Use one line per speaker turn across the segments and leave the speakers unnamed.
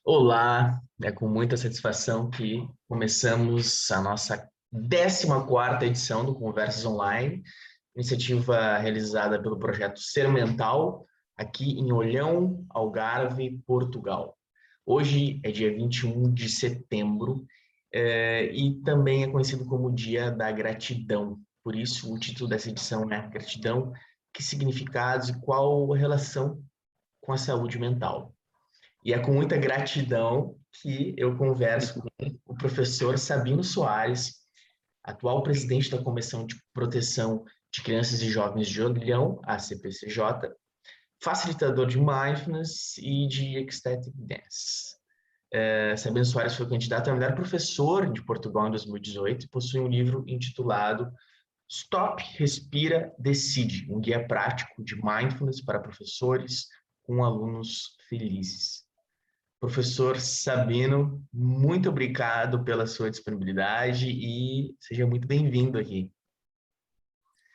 Olá, é com muita satisfação que começamos a nossa 14ª edição do Conversas Online, iniciativa realizada pelo projeto Ser Mental, aqui em Olhão, Algarve, Portugal. Hoje é dia 21 de setembro, e também é conhecido como Dia da Gratidão. Por isso, o título dessa edição é Gratidão, que significados e qual a relação com a saúde mental. E é com muita gratidão que eu converso com o professor Sabino Soares, atual presidente da Comissão de Proteção de Crianças e Jovens de Olhão, a CPCJ, facilitador de Mindfulness e de Ecstatic Dance. Sabino Soares foi candidato a melhor professor de Portugal em 2018 e possui um livro intitulado Stop, Respira, Decide, um guia prático de Mindfulness para professores com alunos felizes. Professor Sabino, muito obrigado pela sua disponibilidade e seja muito bem-vindo aqui.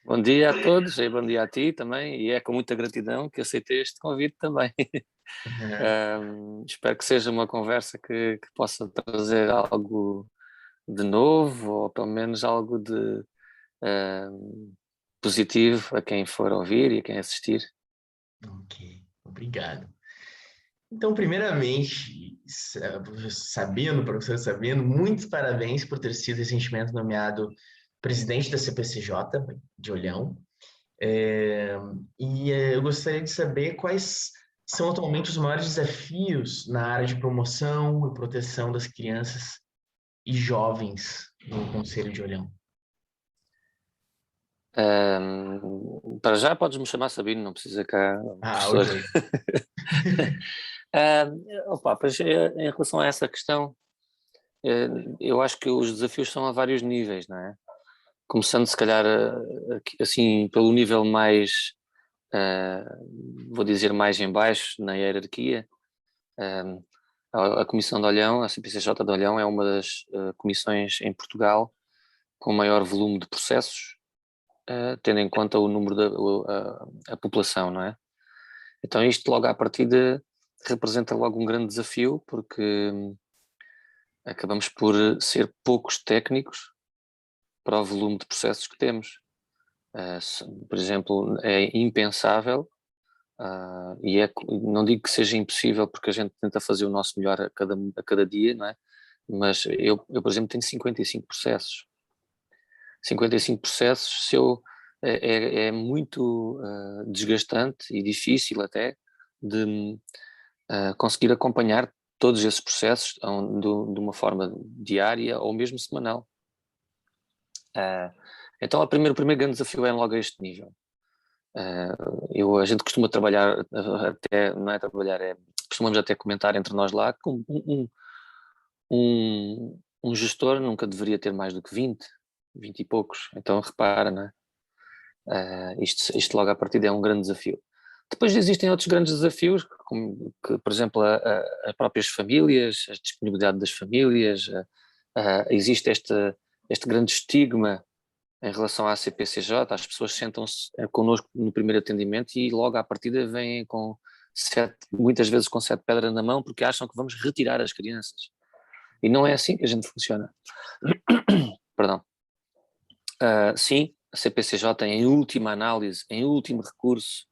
Bom dia a todos e bom dia a ti também, e é com muita gratidão que aceitei este convite também. Espero que seja uma conversa que possa trazer algo de novo, ou pelo menos algo de positivo a quem for ouvir e a quem assistir.
Ok, obrigado. Então, primeiramente, professor Sabino, muitos parabéns por ter sido recentemente nomeado presidente da CPCJ de Olhão. Eu gostaria de saber quais são atualmente os maiores desafios na área de promoção e proteção das crianças e jovens no Conselho de Olhão.
Para já podes me chamar Sabino, não precisa cá professor.
Ok.
Pois, em relação a essa questão, eu acho que os desafios são a vários níveis, não é? Começando se calhar assim pelo nível mais, vou dizer mais em baixo na hierarquia. A Comissão de Olhão, a CPCJ de Olhão, é uma das comissões em Portugal com maior volume de processos, tendo em conta o número da população, não é? Então isto logo à partida representa logo um grande desafio, porque acabamos por ser poucos técnicos para o volume de processos que temos. Por exemplo, é impensável, não digo que seja impossível, porque a gente tenta fazer o nosso melhor a cada dia, não é? Mas eu, por exemplo, tenho 55 processos. 55 processos, é muito desgastante e difícil até de conseguir acompanhar todos esses processos de uma forma diária ou mesmo semanal. Então o primeiro grande desafio é logo a este nível. A gente costuma trabalhar, até não é trabalhar, costumamos até comentar entre nós lá que um gestor nunca deveria ter mais do que 20 e poucos. Então repara, não é? Isto logo à partida é um grande desafio. Depois existem outros grandes desafios, como que, por exemplo, as próprias famílias, a disponibilidade das famílias, existe este grande estigma em relação à CPCJ. As pessoas sentam-se connosco no primeiro atendimento e logo à partida vêm muitas vezes com 7 pedras na mão, porque acham que vamos retirar as crianças. E não é assim que a gente funciona. Perdão. Sim, a CPCJ em última análise, em último recurso,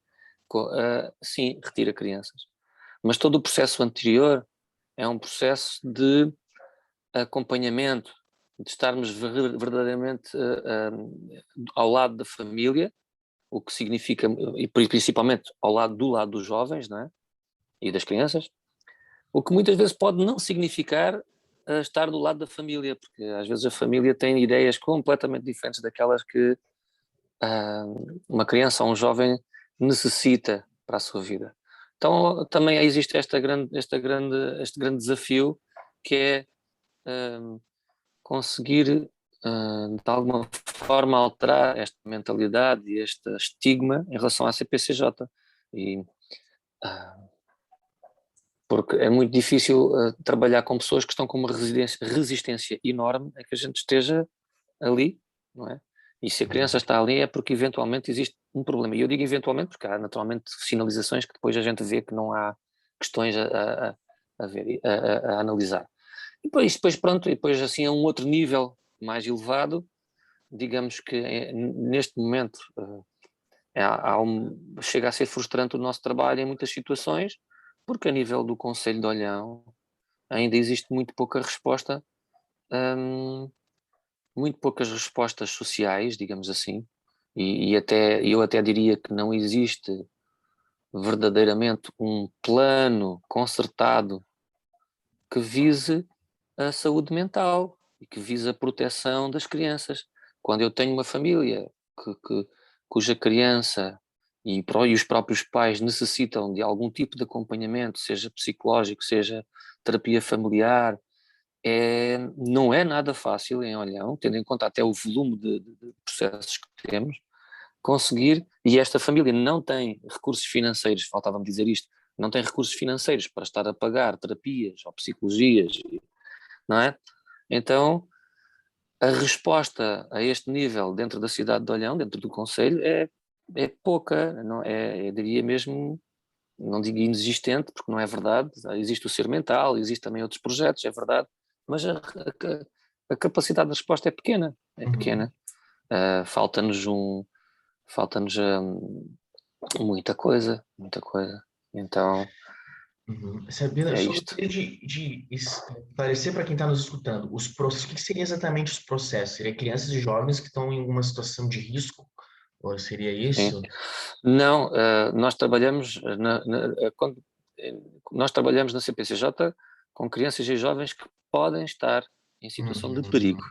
sim, retira crianças. Mas todo o processo anterior é um processo de acompanhamento, de estarmos verdadeiramente ao lado da família, o que significa, e principalmente ao lado dos jovens, não é? E das crianças, o que muitas vezes pode não significar estar do lado da família, porque às vezes a família tem ideias completamente diferentes daquelas que uma criança ou um jovem necessita para a sua vida. Então também existe este grande desafio, que é conseguir de alguma forma alterar esta mentalidade e este estigma em relação à CPCJ. Porque é muito difícil trabalhar com pessoas que estão com uma resistência enorme a que a gente esteja ali, não é? E se a criança está ali é porque eventualmente existe um problema. E eu digo eventualmente porque há naturalmente sinalizações que depois a gente vê que não há questões a ver, a analisar. E depois, pronto, e depois assim a um outro nível mais elevado, digamos que neste momento chega a ser frustrante o nosso trabalho em muitas situações, porque a nível do Conselho de Olhão ainda existe muito pouca resposta, muito poucas respostas sociais, digamos assim, e eu até diria que não existe verdadeiramente um plano concertado que vise a saúde mental e que vise a proteção das crianças. Quando eu tenho uma família cuja criança e os próprios pais necessitam de algum tipo de acompanhamento, seja psicológico, seja terapia familiar, não é nada fácil em Olhão, tendo em conta até o volume de processos que temos, conseguir, e esta família não tem recursos financeiros, faltava-me dizer isto, não tem recursos financeiros para estar a pagar terapias ou psicologias, não é? Então, a resposta a este nível dentro da cidade de Olhão, dentro do concelho, é pouca, não eu diria mesmo, não digo inexistente, porque não é verdade, existe o Ser Mental, existe também outros projetos, é verdade, mas a capacidade de resposta é pequena. Falta-nos muita coisa, então
Sabina,
é
só
isto.
gostaria de esclarecer para quem está nos escutando, os processos, o que seriam exatamente os processos? Seria crianças e jovens que estão em uma situação de risco? Ou seria
Sim.
isso?
Não, nós trabalhamos nós trabalhamos na CPCJ com crianças e jovens que podem estar em situação de perigo.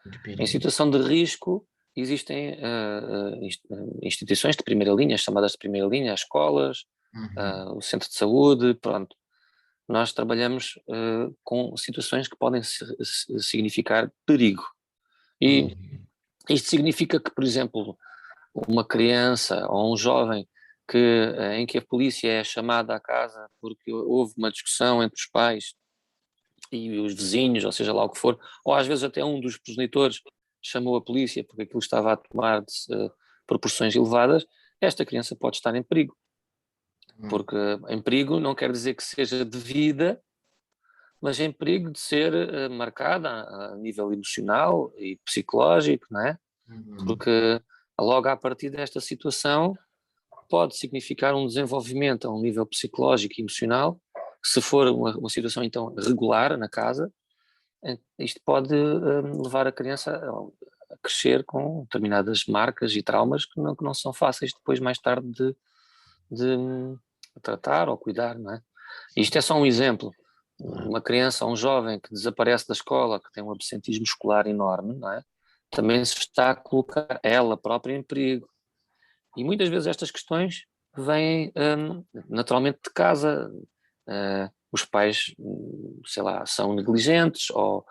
De
Em
perigo.
situação de risco existem instituições de primeira linha, chamadas de primeira linha, as escolas, o centro de saúde, pronto. Nós trabalhamos com situações que podem significar perigo. E isto significa que, por exemplo, uma criança ou um jovem em que a polícia é chamada à casa porque houve uma discussão entre os pais e os vizinhos, ou seja lá o que for, ou às vezes até um dos progenitores chamou a polícia porque aquilo estava a tomar proporções elevadas, esta criança pode estar em perigo. Porque em perigo não quer dizer que seja de vida, mas em perigo de ser marcada a nível emocional e psicológico, não é? Porque logo a partir desta situação pode significar um desenvolvimento a um nível psicológico e emocional. Se for uma situação então regular na casa, isto pode levar a criança a crescer com determinadas marcas e traumas que não são fáceis depois mais tarde de tratar ou cuidar, não é? Isto é só um exemplo. Uma criança ou um jovem que desaparece da escola, que tem um absentismo escolar enorme, não é? Também se está a colocar ela própria em perigo. E muitas vezes estas questões vêm naturalmente de casa. Os pais, sei lá, são negligentes ou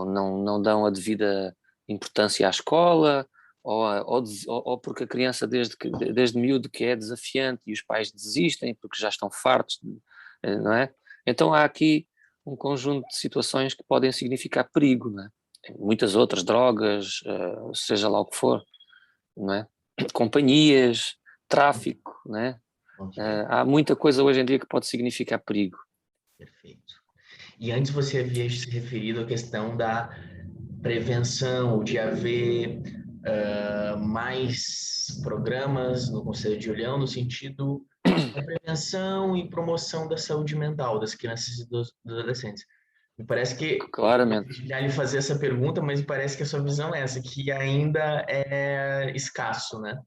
não dão a devida importância à escola, ou porque a criança desde miúdo que é desafiante e os pais desistem porque já estão fartos, não é? Então há aqui um conjunto de situações que podem significar perigo, não é? Muitas outras, drogas, seja lá o que for, não é? Companhias, tráfico, né? Há muita coisa hoje em dia que pode significar perigo.
Perfeito. E antes você havia se referido à questão da prevenção, de haver mais programas no Conselho de Olhão no sentido da prevenção e promoção da saúde mental das crianças e dos adolescentes. Me parece que
Claramente.
já lhe fazer essa pergunta, mas me parece que a sua visão é essa, que ainda é escasso, né?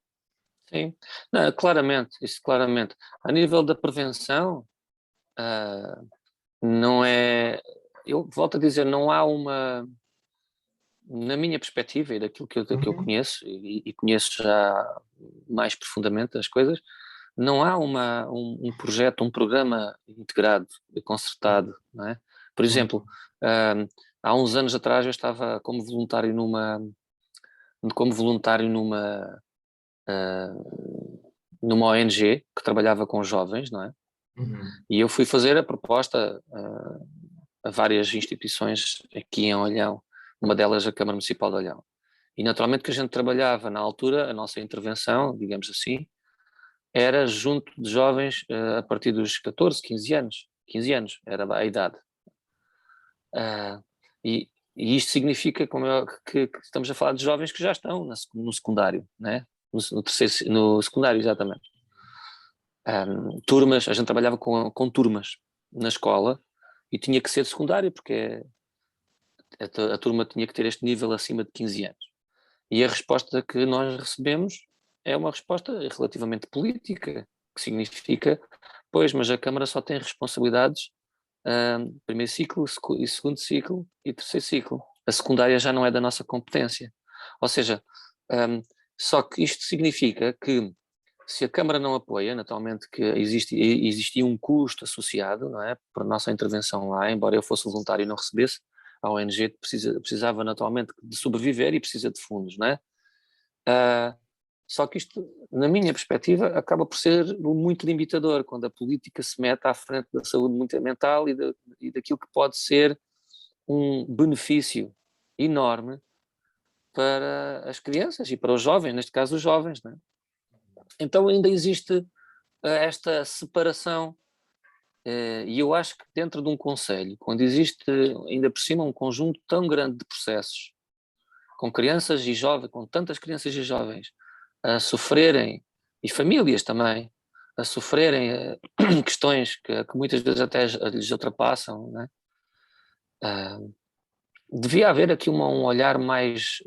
Sim, não, claramente, isso claramente. A nível da prevenção, não é. Eu volto a dizer, não há uma. Na minha perspectiva e daquilo que eu conheço, e conheço já mais profundamente as coisas, não há um projeto, um programa integrado, concertado, não é? Por exemplo, há uns anos atrás eu estava como voluntário numa ONG que trabalhava com jovens, não é? E eu fui fazer a proposta a várias instituições aqui em Olhão, uma delas a Câmara Municipal de Olhão. E naturalmente que a gente trabalhava na altura, a nossa intervenção, digamos assim, era junto de jovens a partir dos 14, 15 anos. 15 anos era a idade. E isto significa que estamos a falar de jovens que já estão no secundário, né? No secundário, exatamente. Turmas, a gente trabalhava com turmas na escola e tinha que ser de secundário, porque a turma tinha que ter este nível acima de 15 anos. E a resposta que nós recebemos é uma resposta relativamente política, que significa, pois, mas a Câmara só tem responsabilidades primeiro ciclo, e segundo ciclo e terceiro ciclo. A secundária já não é da nossa competência. Ou seja, só que isto significa que se a Câmara não apoia, naturalmente que existia um custo associado, não é, para a nossa intervenção lá, embora eu fosse voluntário e não recebesse, a ONG precisava naturalmente de sobreviver e precisa de fundos, não é? Só que isto, na minha perspectiva, acaba por ser muito limitador, quando a política se mete à frente da saúde mental e daquilo que pode ser um benefício enorme para as crianças e para os jovens, neste caso os jovens, não é? Então ainda existe esta separação, e eu acho que dentro de um conselho, quando existe ainda por cima um conjunto tão grande de processos, com crianças e jovens, com tantas crianças e jovens a sofrerem, e famílias também, a sofrerem questões que muitas vezes até lhes ultrapassam, né? Devia haver aqui um olhar mais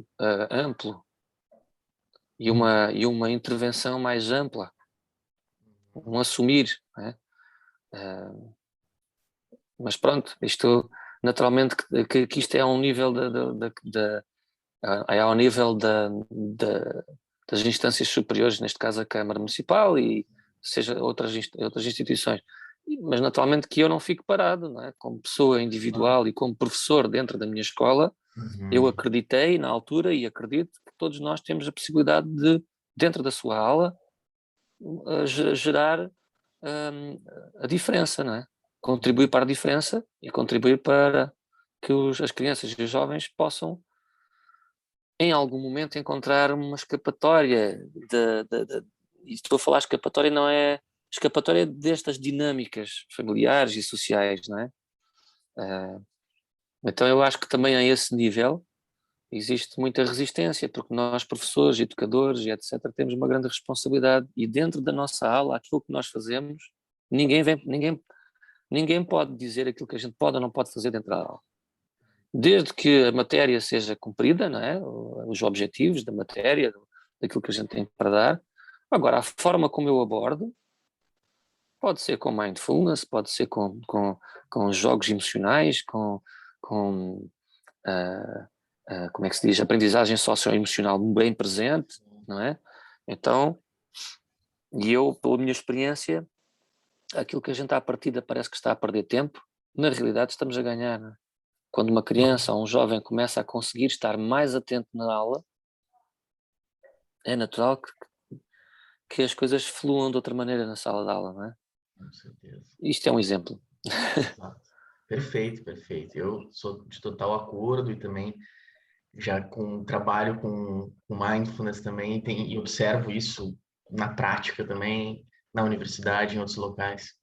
amplo e uma intervenção mais ampla, um assumir, né? Mas pronto, isto naturalmente que isto é ao nível é ao nível das instâncias superiores, neste caso a Câmara Municipal e seja outras instituições. Mas naturalmente que eu não fico parado, não é? Como pessoa individual e como professor dentro da minha escola, eu acreditei na altura e acredito que todos nós temos a possibilidade de, dentro da sua aula, gerar a diferença, não é? Contribuir para a diferença e contribuir para que as crianças e os jovens possam em algum momento encontrar uma escapatória e estou a falar escapatória, não é escapatória destas dinâmicas familiares e sociais, não é? Então eu acho que também a esse nível existe muita resistência, porque nós professores, educadores e etc temos uma grande responsabilidade e dentro da nossa aula, aquilo que nós fazemos, ninguém pode dizer aquilo que a gente pode ou não pode fazer dentro da aula. Desde que a matéria seja cumprida, não é? Os objetivos da matéria, daquilo que a gente tem para dar. Agora, a forma como eu abordo pode ser com mindfulness, pode ser com jogos emocionais, com como é que se diz, aprendizagem socioemocional bem presente, não é? Então, e eu, pela minha experiência, aquilo que a gente à partida parece que está a perder tempo, na realidade estamos a ganhar, não é? Quando uma criança ou um jovem começa a conseguir estar mais atento na aula, é natural que as coisas fluam de outra maneira na sala de aula, não é?
Com certeza.
Isto é um exemplo.
Exato. Perfeito, perfeito. Eu sou de total acordo e também já trabalho com mindfulness também e observo isso na prática também, na universidade, em outros locais.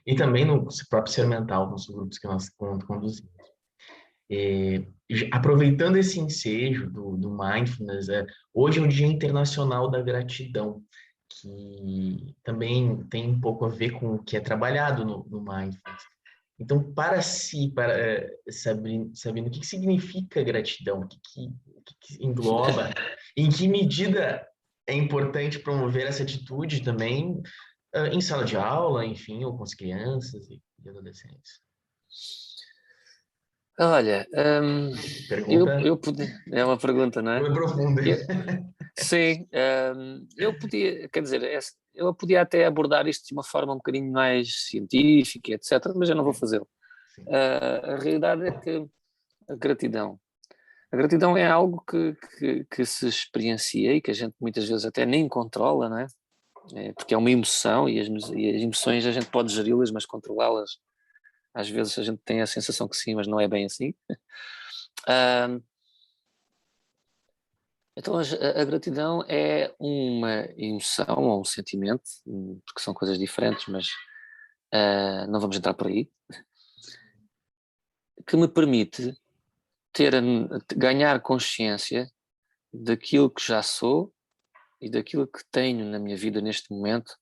E também no próprio ser mental, nos grupos que nós conduzimos. Aproveitando esse ensejo do mindfulness, hoje é o Dia Internacional da Gratidão, que também tem um pouco a ver com o que é trabalhado no mindfulness. Então, sabendo o que significa gratidão, o que engloba, em que medida é importante promover essa atitude também em sala de aula, enfim, ou com as crianças e adolescentes.
Olha,
Pergunta
é uma pergunta, não é?
profunda.
Sim, eu podia, quer dizer, eu podia até abordar isto de uma forma um bocadinho mais científica, etc., mas eu não vou fazê-lo. A realidade é que a gratidão é algo que se experiencia e que a gente muitas vezes até nem controla, não é? Porque é uma emoção e as emoções a gente pode geri-las, mas controlá-las, às vezes a gente tem a sensação que sim, mas não é bem assim. Então a gratidão é uma emoção ou um sentimento, porque são coisas diferentes, mas não vamos entrar por aí, que me permite ganhar consciência daquilo que já sou e daquilo que tenho na minha vida neste momento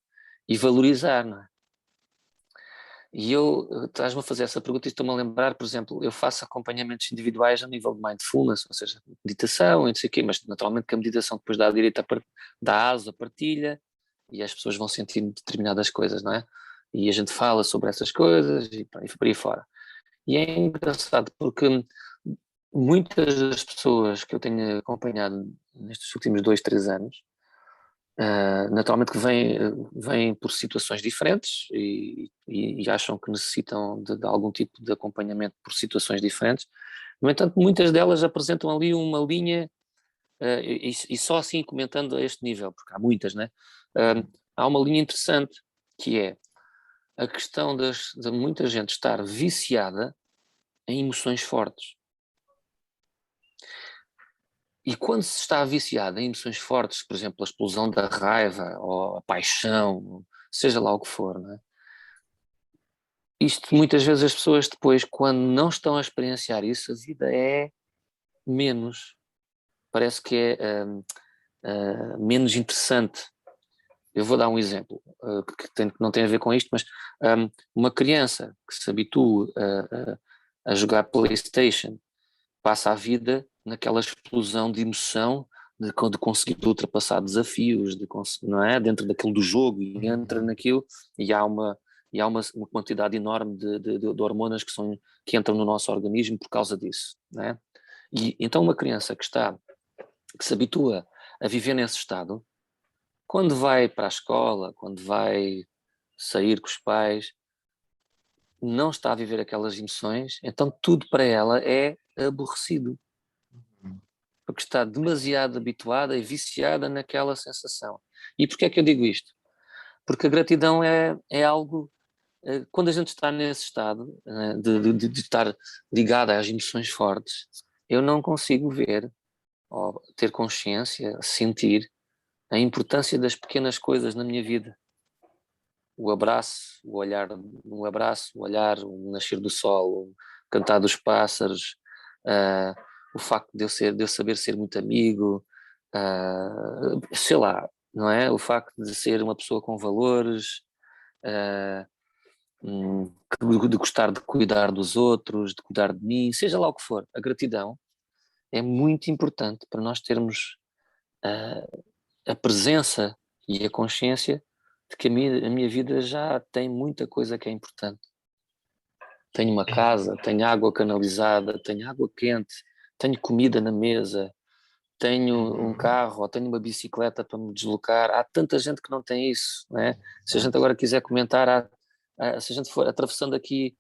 e valorizar, não é? E estás-me a fazer essa pergunta e estou-me a lembrar, por exemplo, eu faço acompanhamentos individuais a nível de mindfulness, ou seja, meditação e não sei o quê, mas naturalmente que a meditação depois dá direito dá aso à partilha e as pessoas vão sentindo determinadas coisas, não é? E a gente fala sobre essas coisas e por aí fora. E é engraçado porque muitas das pessoas que eu tenho acompanhado nestes últimos 2, 3 anos, naturalmente que vêm por situações diferentes e acham que necessitam de algum tipo de acompanhamento por situações diferentes. No entanto, muitas delas apresentam ali uma linha, e só assim comentando a este nível, porque há muitas, né? Há uma linha interessante que é a questão de muita gente estar viciada em emoções fortes. E quando se está viciado em emoções fortes, por exemplo, a explosão da raiva ou a paixão, seja lá o que for, não é? Isto muitas vezes as pessoas depois, quando não estão a experienciar isso, a vida é menos, parece que é menos interessante. Eu vou dar um exemplo, que não tem a ver com isto, mas uma criança que se habitua a jogar PlayStation passa a vida naquela explosão de emoção de conseguir ultrapassar desafios, não é? Dentro daquilo do jogo, e entra naquilo e há uma quantidade enorme de hormonas que entram no nosso organismo por causa disso, não é? E então uma criança que se habitua a viver nesse estado, quando vai para a escola, quando vai sair com os pais, não está a viver aquelas emoções, então tudo para ela é aborrecido, porque está demasiado habituada e viciada naquela sensação. E porquê é que eu digo isto? Porque a gratidão é algo, quando a gente está nesse estado de estar ligada às emoções fortes, eu não consigo ver, ou ter consciência, sentir a importância das pequenas coisas na minha vida. O abraço, o olhar, o nascer do sol, o cantar dos pássaros, o facto de eu saber ser muito amigo, sei lá, não é? O facto de ser uma pessoa com valores, de gostar de cuidar dos outros, de cuidar de mim, seja lá o que for. A gratidão é muito importante para nós termos a presença e a consciência de que a minha vida já tem muita coisa que é importante. Tenho uma casa, tenho água canalizada, tenho água quente, tenho comida na mesa, tenho um carro ou tenho uma bicicleta para me deslocar. Há tanta gente que não tem isso, não é? Se a gente agora quiser comentar, se a gente for atravessando aqui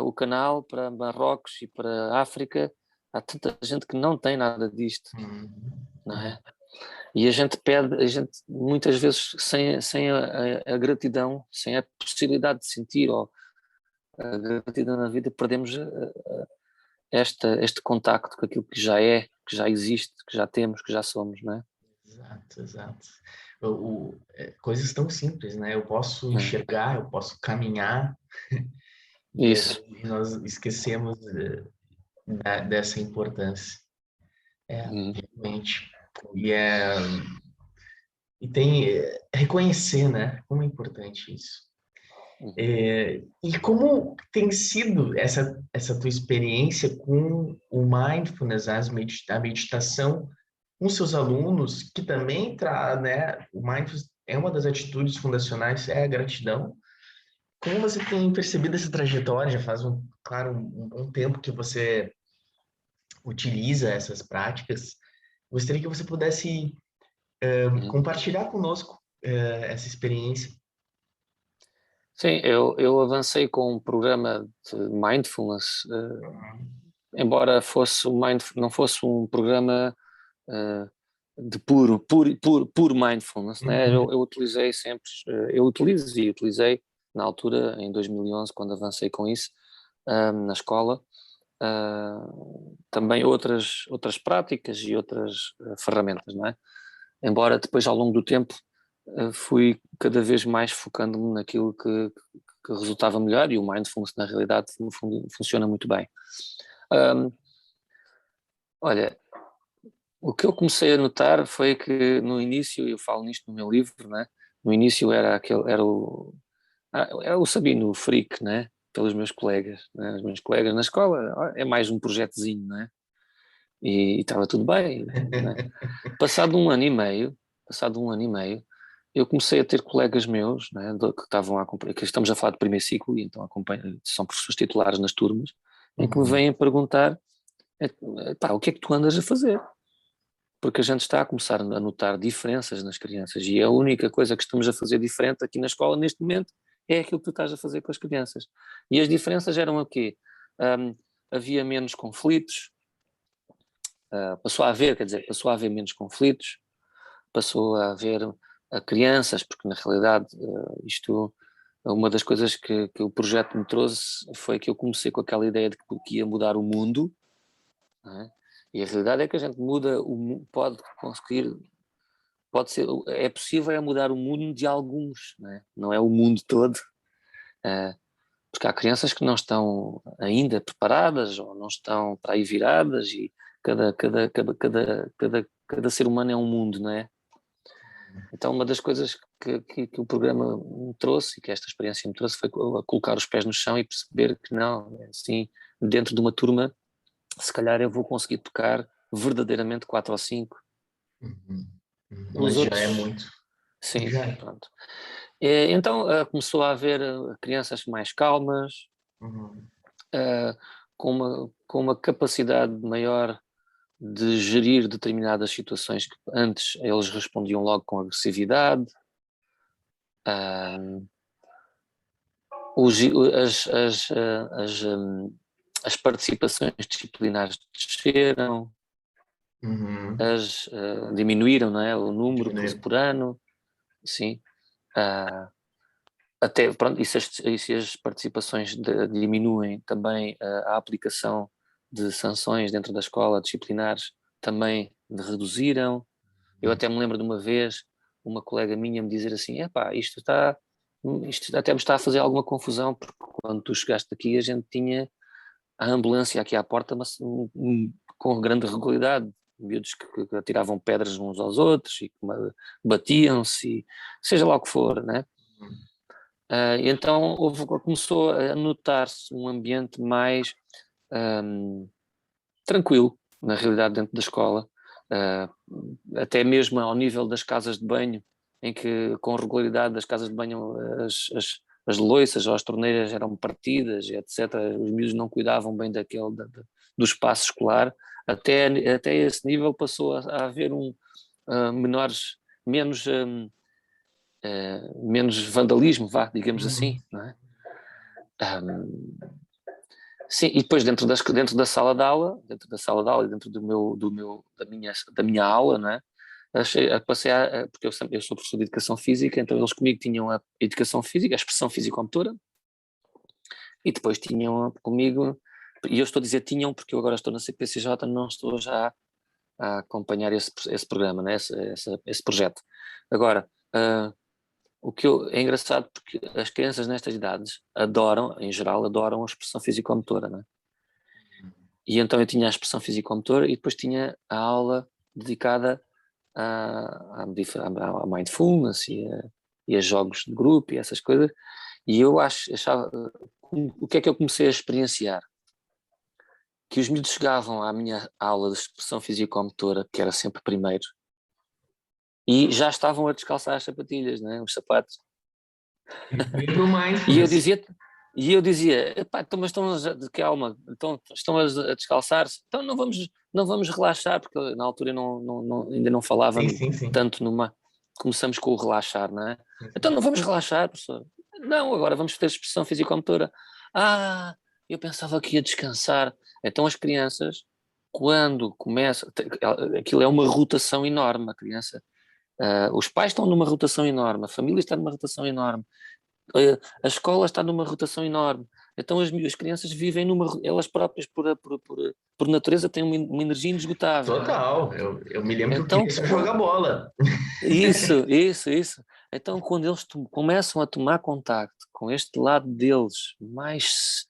o canal para Marrocos e para a África, há tanta gente que não tem nada disto, não é? E a gente muitas vezes, sem a gratidão, sem a possibilidade de sentir ou a gratidão na vida, perdemos este contacto com aquilo que já é, que já existe, que já temos, que já somos, não é?
Exato, exato. Coisas tão simples, né? Eu posso enxergar, eu posso caminhar, e às
Isso.
vezes nós esquecemos dessa importância. Realmente. E tem reconhecer, né? Como é importante isso. E como tem sido essa tua experiência com o mindfulness, a meditação com seus alunos, que também né? O mindfulness é uma das atitudes fundacionais, é a gratidão. Como você tem percebido essa trajetória? Já faz um tempo que você utiliza essas práticas. Gostaria que você pudesse compartilhar conosco essa experiência.
Sim, eu avancei com um programa de mindfulness, embora não fosse um programa de puro mindfulness, né? Eu utilizei sempre, utilizei na altura, em 2011, quando avancei com isso, na escola, também outras práticas e outras ferramentas, não é? Embora depois, ao longo do tempo, fui cada vez mais focando-me naquilo que que resultava melhor, e o mindfulness na realidade funciona muito bem. Olha, o que eu comecei a notar foi que no início, eu falo nisto no meu livro, né? No início era o Sabino Freak, né? Pelos meus colegas, né? Os meus colegas na escola, é mais um projetozinho, né? E estava tudo bem, né? Passado um ano e meio, eu comecei a ter colegas meus, né, que estavam a acompanhar, que estamos a falar de primeiro ciclo, e então são professores titulares nas turmas, em que me vêm perguntar, pá, o que é que tu andas a fazer? Porque a gente está a começar a notar diferenças nas crianças, e a única coisa que estamos a fazer diferente aqui na escola neste momento é aquilo que tu estás a fazer com as crianças. E as diferenças eram o quê? Havia menos conflitos, passou a haver menos conflitos, passou a haver crianças, porque na realidade uma das coisas que o projeto me trouxe foi que eu comecei com aquela ideia de que ia mudar o mundo, não é? E a realidade é que a gente é possível mudar o mundo de alguns, não é o mundo todo, porque há crianças que não estão ainda preparadas ou não estão para aí viradas, e cada ser humano é um mundo, não é? Então uma das coisas que o programa me trouxe, e que esta experiência me trouxe, foi colocar os pés no chão e perceber que não, assim, dentro de uma turma, se calhar eu vou conseguir tocar verdadeiramente 4 ou 5.
Mas
Os
já
outros,
é muito.
sim,
Já é.
pronto. Então começou a haver crianças mais calmas, com uma capacidade maior de gerir determinadas situações que antes eles respondiam logo com agressividade. As participações disciplinares desceram, diminuíram, não é? O número por ano, sim. Até, pronto, e se as participações diminuem, também a aplicação de sanções dentro da escola, disciplinares, também reduziram. Eu até me lembro de uma vez, uma colega minha me dizer assim, isto até me está a fazer alguma confusão, porque quando tu chegaste aqui a gente tinha a ambulância aqui à porta, mas com grande regularidade, miúdos que atiravam pedras uns aos outros e que batiam-se, seja lá o que for, né? Então começou a notar-se um ambiente mais tranquilo, na realidade, dentro da escola, até mesmo ao nível das casas de banho, em que com regularidade das casas de banho as louças ou as torneiras eram partidas, etc. Os miúdos não cuidavam bem do espaço escolar. Até esse nível passou a haver menos vandalismo, digamos assim, não é? Sim, e depois dentro da sala de aula e dentro da minha aula, não é? Porque eu sou professor de educação física, então eles comigo tinham a educação física, a expressão físico-motora, e depois tinham comigo, e eu estou a dizer tinham porque eu agora estou na CPCJ, não estou já a acompanhar esse programa, né? esse projeto. Agora, o que é engraçado, porque as crianças nestas idades em geral adoram a expressão físico-motora, né? E então eu tinha a expressão físico-motora e depois tinha a aula dedicada à mindfulness e a jogos de grupo e essas coisas, e eu achava, o que é que eu comecei a experienciar? Que os miúdos chegavam à minha aula de expressão físico-motora, que era sempre primeiro, e já estavam a descalçar as sapatilhas, né, os sapatos. E eu dizia, então, mas calma, então, estão a descalçar-se, então não vamos relaxar, porque na altura ainda não falava
sim.
tanto começamos com o relaxar, não é? Então não vamos relaxar, professor. Não, agora vamos ter expressão físico-motora. Eu pensava que ia descansar. Então as crianças, quando começam, aquilo é uma rotação enorme, a criança. Os pais estão numa rotação enorme, a família está numa rotação enorme, a escola está numa rotação enorme, Então as crianças vivem elas próprias, por natureza, têm uma energia inesgotável.
Total. Eu me lembro que eu
Então,
queria só jogar bola.
isso. Então, quando eles começam a tomar contacto com este lado deles, mais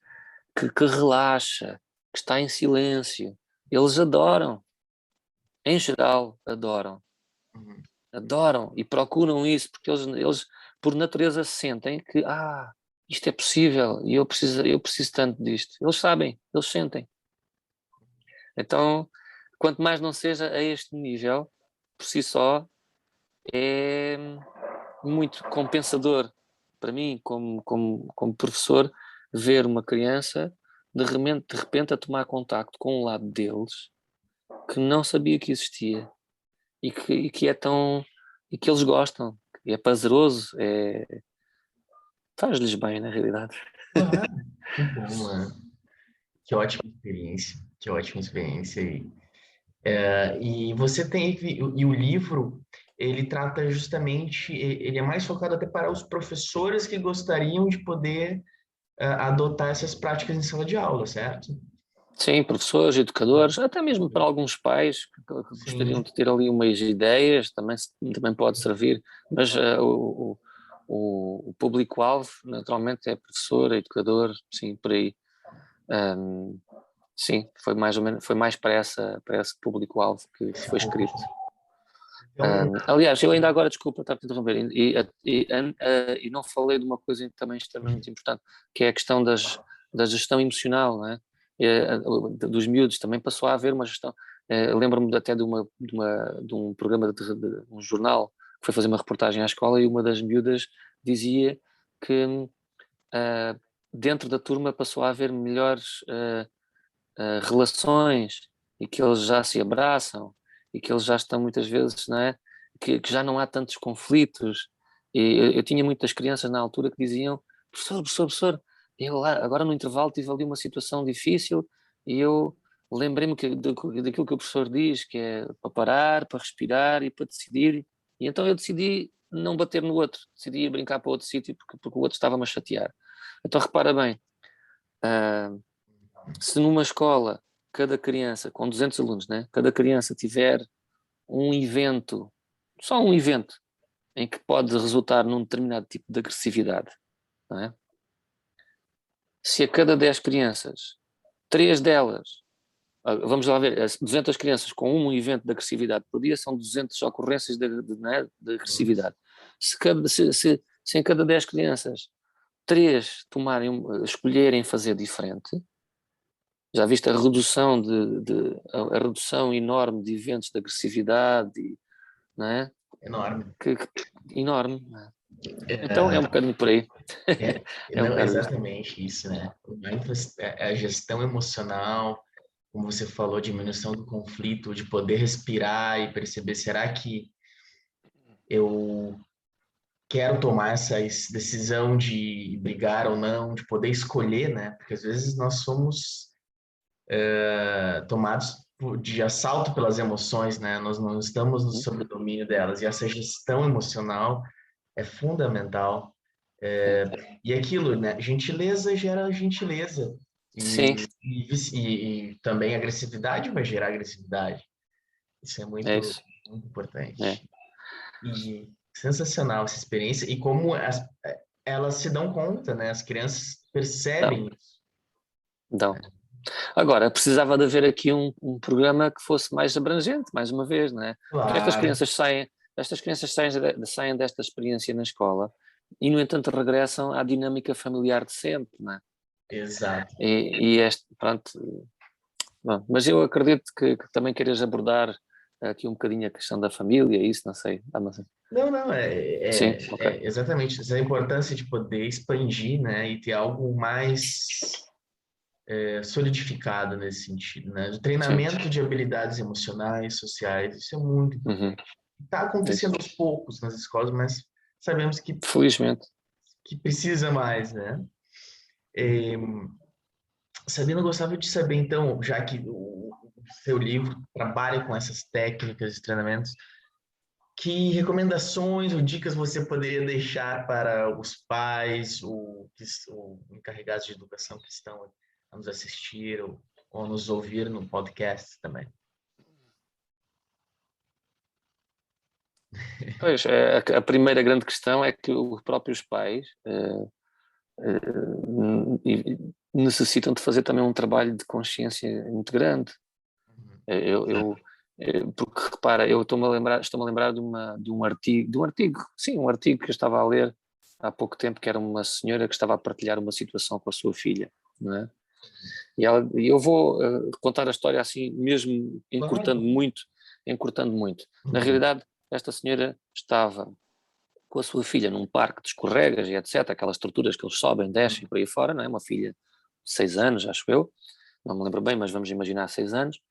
que relaxa, que está em silêncio, eles adoram. Em geral, adoram.
Uhum.
Adoram e procuram isso, porque eles por natureza sentem que isto é possível e eu preciso tanto disto. Eles sabem, eles sentem. Então, quanto mais não seja a este nível, por si só, é muito compensador para mim, como professor, ver uma criança de repente a tomar contacto com um lado deles que não sabia que existia e que é tão e que eles gostam, é prazeroso, faz-lhes bem na realidade.
Claro. Que bom, mano. Que ótima experiência. Que ótima experiência. E você tem, e o livro, ele trata justamente, ele é mais focado até para os professores que gostariam de poder adotar essas práticas em sala de aula, certo?
Sim, professores, educadores, até mesmo para alguns pais que gostariam
Sim.
de ter ali umas ideias, também pode servir, mas o público-alvo naturalmente é professor, educador, sim, por aí. Sim, foi mais ou menos, foi mais para esse público-alvo que foi escrito.
Então,
Aliás, eu ainda agora, desculpa estar a te interromper, e não falei de uma coisa também extremamente importante, que é a questão da gestão emocional, não é? Dos miúdos, também passou a haver uma gestão. Lembro-me até de um programa de um jornal que foi fazer uma reportagem à escola e uma das miúdas dizia que dentro da turma passou a haver melhores relações e que eles já se abraçam e que eles já estão muitas vezes, não é? Que já não há tantos conflitos. E eu tinha muitas crianças na altura que diziam: professor, eu agora no intervalo tive ali uma situação difícil e eu lembrei-me daquilo que o professor diz, que é para parar, para respirar e para decidir. E então eu decidi não bater no outro, decidi ir brincar para outro sítio porque o outro estava-me a chatear. Então repara bem, uh, se numa escola cada criança, com 200 alunos, né, cada criança tiver um evento, só um evento, em que pode resultar num determinado tipo de agressividade, não é? Se a cada 10 crianças, 3 delas, vamos lá ver, 200 crianças com um evento de agressividade por dia são 200 ocorrências de agressividade. Se em cada 10 crianças, 3 escolherem fazer diferente, já viste a redução a redução enorme de eventos de agressividade, não é?
enorme.
Enorme. Não é? Então é um
É,
bocadinho por aí. É um
não,
bocado isto.
exatamente isso, né? O mindfulness é a gestão emocional, como você falou, diminuição do conflito, de poder respirar e perceber, será que eu quero tomar essa decisão de brigar ou não, de poder escolher, né? Porque às vezes nós somos tomados de assalto pelas emoções, né? Nós não estamos no sobredomínio delas. E essa gestão emocional é fundamental. E aquilo, né? Gentileza gera gentileza.
Sim,
E também agressividade vai gerar agressividade. Isso é
é
muito,
isso.
muito
É.
importante. E sensacional essa experiência. E como elas se dão conta, né? As crianças
Então,
percebem isso.
então. Agora, precisava de haver aqui um programa que fosse mais abrangente, mais uma vez, não é? Porque
Claro,
estas crianças saem desta experiência na escola e, no entanto, regressam à dinâmica familiar de sempre, não é?
exato.
Pronto, bom, mas eu acredito que também queiras abordar aqui um bocadinho a questão da família, isso, não sei. Não sei.
Não, não,
Sim, ok.
exatamente essa importância de poder expandir, né, e ter algo mais solidificado nesse sentido, né, de
Sim.
treinamento de habilidades emocionais, sociais, isso é muito
Uhum.
importante. Está
É isso.
acontecendo aos poucos nas escolas, mas sabemos
Felizmente.
que precisa mais, né? É, Sabina, eu gostava de saber, então, já que o seu livro trabalha com essas técnicas de treinamentos, Que recomendações ou dicas você poderia deixar para os pais ou encarregados de educação que estão a nos assistir ou nos ouvir no podcast também?
Pois, a primeira grande questão é que os próprios pais necessitam de fazer também um trabalho de consciência muito grande. Porque repara, estou-me a lembrar de um artigo, sim, um artigo que eu estava a ler há pouco tempo, que era uma senhora que estava a partilhar uma situação com a sua filha, não é? E eu vou contar a história assim, mesmo encurtando muito. Na realidade, esta senhora estava com a sua filha num parque de escorregas e etc, aquelas estruturas que eles sobem, descem por aí fora, não é? Uma filha de 6 anos, acho eu, não me lembro bem, mas vamos imaginar 6 anos,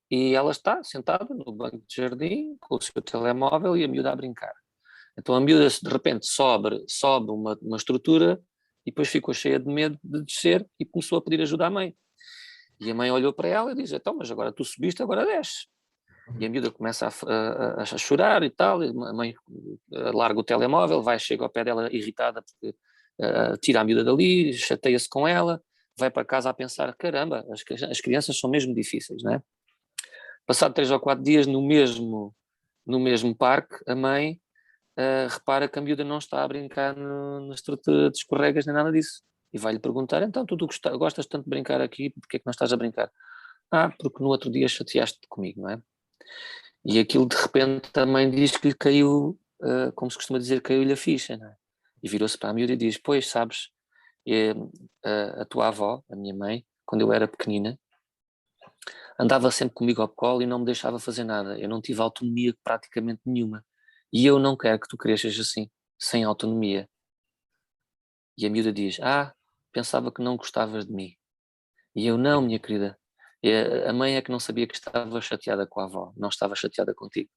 e ela está sentada no banco de jardim com o seu telemóvel e a miúda a brincar. Então a miúda de repente sobe uma estrutura e depois ficou cheia de medo de descer e começou a pedir ajuda à mãe. E a mãe olhou para ela e diz: então, mas agora tu subiste, agora desce. E a miúda começa a chorar e tal, e a mãe larga o telemóvel, chega ao pé dela irritada porque tira a miúda dali, chateia-se com ela, vai para casa a pensar: caramba, as crianças são mesmo difíceis, não é? Passado 3 ou 4 dias no mesmo parque, a mãe repara que a miúda não está a brincar na estrutura de escorregas nem nada disso. E vai-lhe perguntar: então tu gostas tanto de brincar aqui, porque é que não estás a brincar? Porque no outro dia chateaste-te comigo, não é? E aquilo de repente a mãe diz que lhe caiu, como se costuma dizer, caiu-lhe a ficha, não é? E virou-se para a miúda e diz: pois, sabes, a tua avó, a minha mãe, quando eu era pequenina, andava sempre comigo ao colo e não me deixava fazer nada. Eu não tive autonomia praticamente nenhuma. E eu não quero que tu cresças assim, sem autonomia. E a miúda diz: pensava que não gostavas de mim. E eu: não, minha querida. E a mãe é que não sabia que estava chateada com a avó, não estava chateada contigo.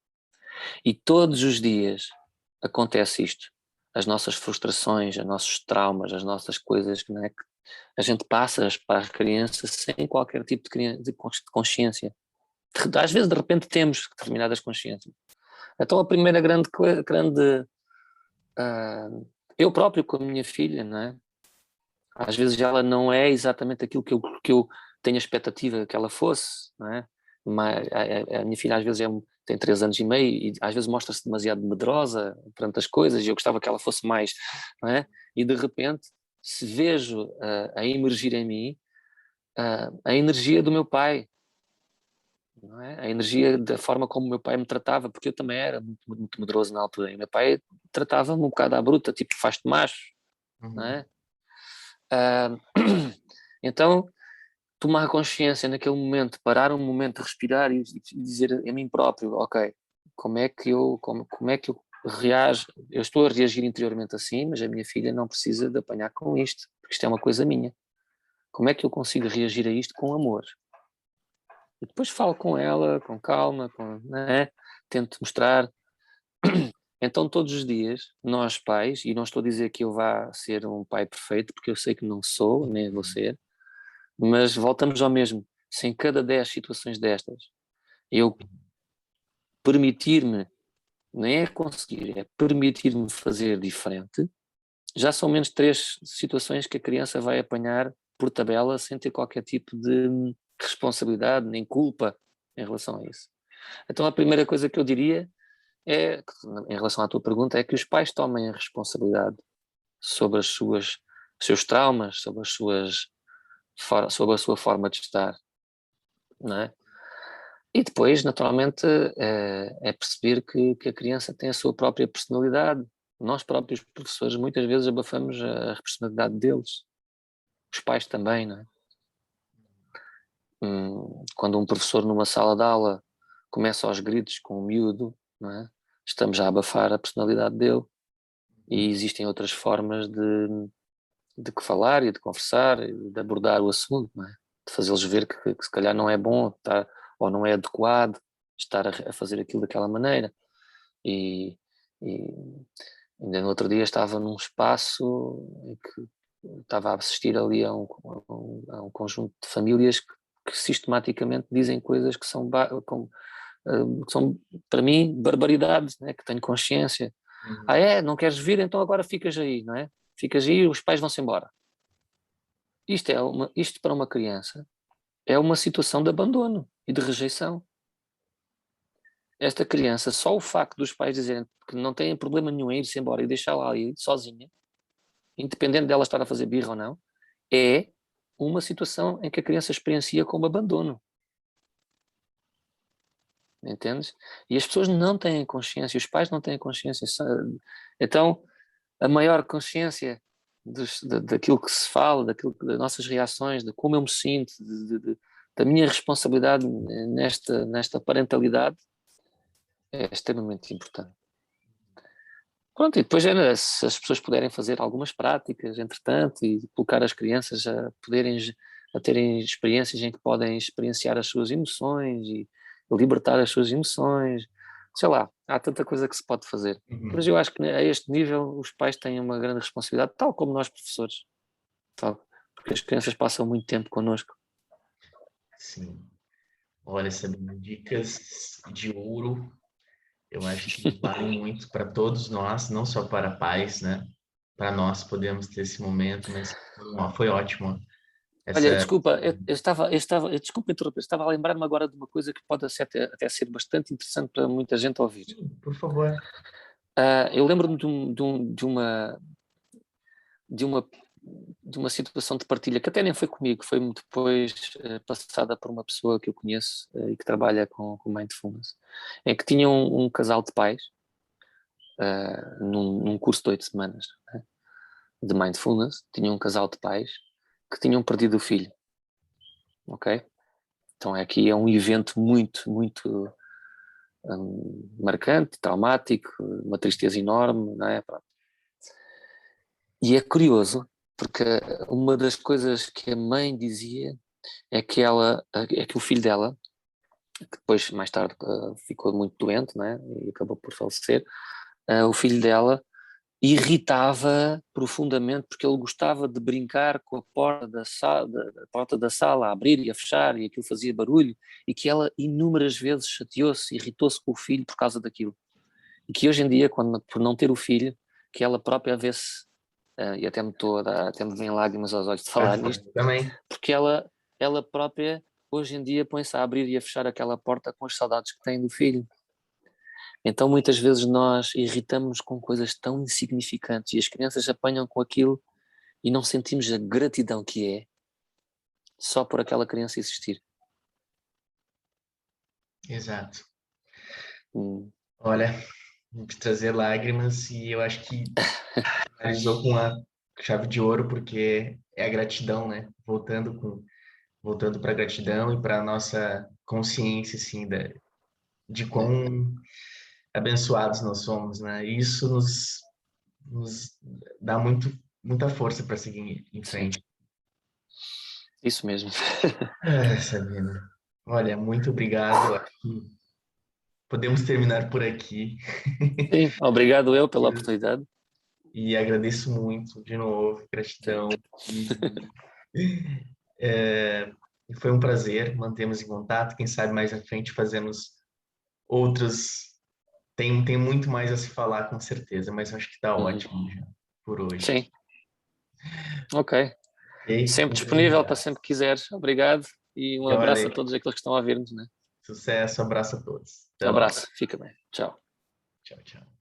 E todos os dias acontece isto. As nossas frustrações, os nossos traumas, as nossas coisas que, não é, que a gente passa para a criança sem qualquer tipo de consciência. Às vezes, de repente, temos determinadas consciências. Então, a primeira eu próprio com a minha filha, não é? Às vezes ela não é exatamente aquilo que eu tenho a expectativa que ela fosse, não é? Mas a minha filha às vezes tem 3 anos e meio e às vezes mostra-se demasiado medrosa perante as coisas e eu gostava que ela fosse mais, não é? E de repente, se vejo a emergir em mim a energia do meu pai, não é? A energia da forma como o meu pai me tratava, porque eu também era muito medroso na altura, e o meu pai tratava-me um bocado à bruta, tipo, faz-te macho, não é? Então, tomar consciência naquele momento, parar um momento, respirar e dizer a mim próprio: ok, como é que eu reajo? Eu estou a reagir interiormente assim, mas a minha filha não precisa de apanhar com isto, porque isto é uma coisa minha. Como é que eu consigo reagir a isto com amor? E depois falo com ela, com calma, né? Tento mostrar. Então, todos os dias, nós pais, e não estou a dizer que eu vá ser um pai perfeito, porque eu sei que não sou, nem vou ser, mas voltamos ao mesmo. Se em cada 10 situações destas eu permitir-me, nem é conseguir, é permitir-me fazer diferente, já são menos 3 situações que a criança vai apanhar por tabela sem ter qualquer tipo de responsabilidade nem culpa em relação a isso. Então a primeira coisa que eu diria é, em relação à tua pergunta, é que os pais tomem a responsabilidade sobre os seus traumas, sobre a sua forma de estar, não é? E depois, naturalmente, é perceber que a criança tem a sua própria personalidade. Nós próprios professores muitas vezes abafamos a personalidade deles. Os pais também, não é? Quando um professor numa sala de aula começa aos gritos com um miúdo, não é? Estamos a abafar a personalidade dele e existem outras formas de que falar e de conversar e de abordar o assunto, não é? De fazê-los ver que se calhar não é bom estar, ou não é adequado estar a fazer aquilo daquela maneira. E, e ainda no outro dia estava num espaço em que estava a assistir ali a um conjunto de famílias que sistematicamente dizem coisas que são que são, para mim, barbaridades, né? Que tenho consciência. Não queres vir, então agora ficas aí, não é? Ficas aí e os pais vão-se embora. Isto para uma criança é uma situação de abandono e de rejeição. Esta criança, só o facto dos pais dizerem que não têm problema nenhum em ir-se embora e deixá-la ali sozinha, independente dela estar a fazer birra ou não, é uma situação em que a criança experiencia como abandono. Entendes? E as pessoas não têm consciência, os pais não têm consciência. Então, a maior consciência daquilo que se fala, das nossas reações, de como eu me sinto, da minha responsabilidade nesta parentalidade, é extremamente importante. Pronto, e depois se as pessoas puderem fazer algumas práticas, entretanto, e colocar as crianças a terem experiências em que podem experienciar as suas emoções e libertar as suas emoções, sei lá, há tanta coisa que se pode fazer. Mas eu acho que a este nível os pais têm uma grande responsabilidade, tal como nós professores, porque as crianças passam muito tempo connosco.
Sim. Olha, sabendo dicas de ouro, eu acho que vale muito para todos nós, não só para pais, né? Para nós podemos ter esse momento, mas foi ótimo.
Olha, desculpa, desculpa interromper, estava a lembrar-me agora de uma coisa que pode até ser bastante interessante para muita gente ouvir.
Sim, por favor.
Eu lembro-me de uma situação de partilha que até nem foi comigo, foi depois passada por uma pessoa que eu conheço e que trabalha com Mindfulness, em que tinha um casal de pais num curso de 8 semanas, né, de Mindfulness, tinha um casal de pais que tinham perdido o filho, ok? Então aqui é um evento muito, muito marcante, traumático, uma tristeza enorme, não é? Pronto. E é curioso, porque uma das coisas que a mãe dizia é que o filho dela, que depois mais tarde ficou muito doente, né, e acabou por falecer, o filho dela irritava profundamente porque ele gostava de brincar com a porta da sala a abrir e a fechar, e aquilo fazia barulho, e que ela inúmeras vezes chateou-se, irritou-se com o filho por causa daquilo. E que hoje em dia, por não ter o filho, que ela própria vê-se, e até me vem lágrimas aos olhos de falar nisto,
também.
porque ela própria hoje em dia põe-se a abrir e a fechar aquela porta com as saudades que tem do filho. Então muitas vezes nós irritamos com coisas tão insignificantes e as crianças apanham com aquilo e não sentimos a gratidão que é só por aquela criança existir.
Exato. Olha, vou te trazer lágrimas e eu acho que finalizou com a chave de ouro, porque é a gratidão, né? Voltando para a gratidão e para a nossa consciência, assim, de quão abençoados nós somos, né? E isso nos dá muita força para seguir em frente.
Isso mesmo.
Sabina. Olha, muito obrigado. Acho que podemos terminar por aqui.
Sim, obrigado eu pela oportunidade.
E agradeço muito, de novo, gratidão. E foi um prazer, mantemos em contato. Quem sabe mais à frente fazemos outras. Tem muito mais a se falar, com certeza, mas acho que está ótimo já, por hoje.
Sim. Ok. Sempre disponível para sempre que quiseres. Obrigado e um abraço a todos aqueles que estão a ver-nos. Né?
Sucesso, abraço a todos.
Abraço, fica bem. Tchau.
Tchau, tchau.